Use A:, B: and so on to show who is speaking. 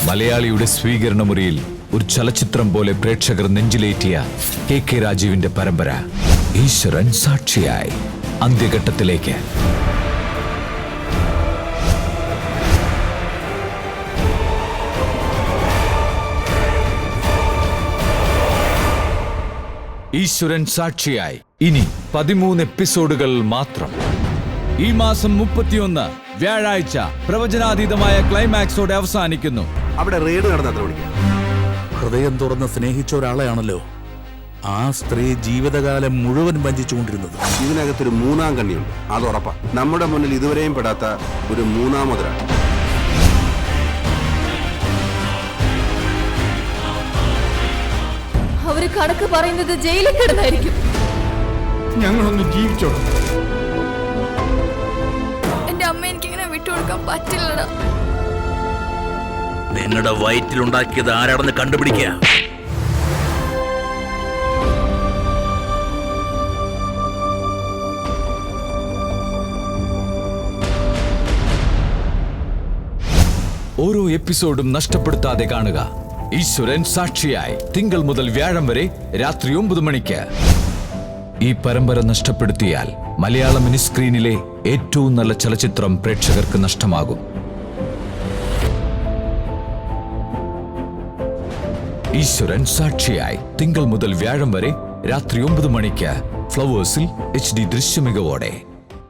A: മലയാളിയുടെ സ്വീകരണ മുറിയിൽ ഒരു ചലച്ചിത്രം പോലെ പ്രേക്ഷകർ നെഞ്ചിലേറ്റിയ KK രാജീവിന്റെ പരമ്പര ഈശ്വരൻ സാക്ഷിയായി അന്ത്യഘട്ടത്തിലേക്ക്. ഈശ്വരൻ സാക്ഷിയായി ഇനി 13 എപ്പിസോഡുകൾ മാത്രം.
B: ഈ മാസം 31 വ്യാഴാഴ്ച പ്രവചനാതീതമായ ക്ലൈമാക്സോടെ അവസാനിക്കുന്നു.
C: അവിടെ റെയ്ഡ് നടന്ന
D: ഹൃദയം തുറന്ന് സ്നേഹിച്ച ഒരാളെയാണല്ലോ ആ സ്ത്രീ ജീവിതകാലം മുഴുവൻ വഞ്ചിച്ചുകൊണ്ടിരുന്നത്.
C: ഇതിനകത്തൊരു മൂന്നാം കണ്ണിയുണ്ട്, അത് ഉറപ്പാ. നമ്മുടെ മുന്നിൽ ഇതുവരെയും പെടാത്ത ഒരു മൂന്നാമതൊരാൾ.
E: അവര് കണക്ക് പറയുന്നത് ജയിലിൽ കിടന്നായിരിക്കും.
F: ഞങ്ങളൊന്ന് ജീവിച്ചോളൂ.
E: എന്റെ അമ്മ എനിക്കിങ്ങനെ വിട്ടുകൊടുക്കാൻ പറ്റില്ലടാ.
D: നിങ്ങളുടെ വയറ്റിലുണ്ടാക്കിയത് ആരാണെന്ന് കണ്ടുപിടിക്കുക.
A: ഓരോ എപ്പിസോഡും നഷ്ടപ്പെടുത്താതെ കാണുക. ഈശ്വരൻ സാക്ഷിയായി തിങ്കൾ മുതൽ വ്യാഴം വരെ രാത്രി 9 മണിക്ക്. ഈ പരമ്പര നഷ്ടപ്പെടുത്തിയാൽ മലയാള മിനി സ്ക്രീനിലെ ഏറ്റവും നല്ല ചലച്ചിത്രം പ്രേക്ഷകർക്ക് നഷ്ടമാകും. ഈശ്വരൻ സാക്ഷിയായി തിങ്കൾ മുതൽ വ്യാഴം വരെ രാത്രി 9 മണിക്ക് ഫ്ലവേഴ്സിൽ HD ദൃശ്യമികവോടെ.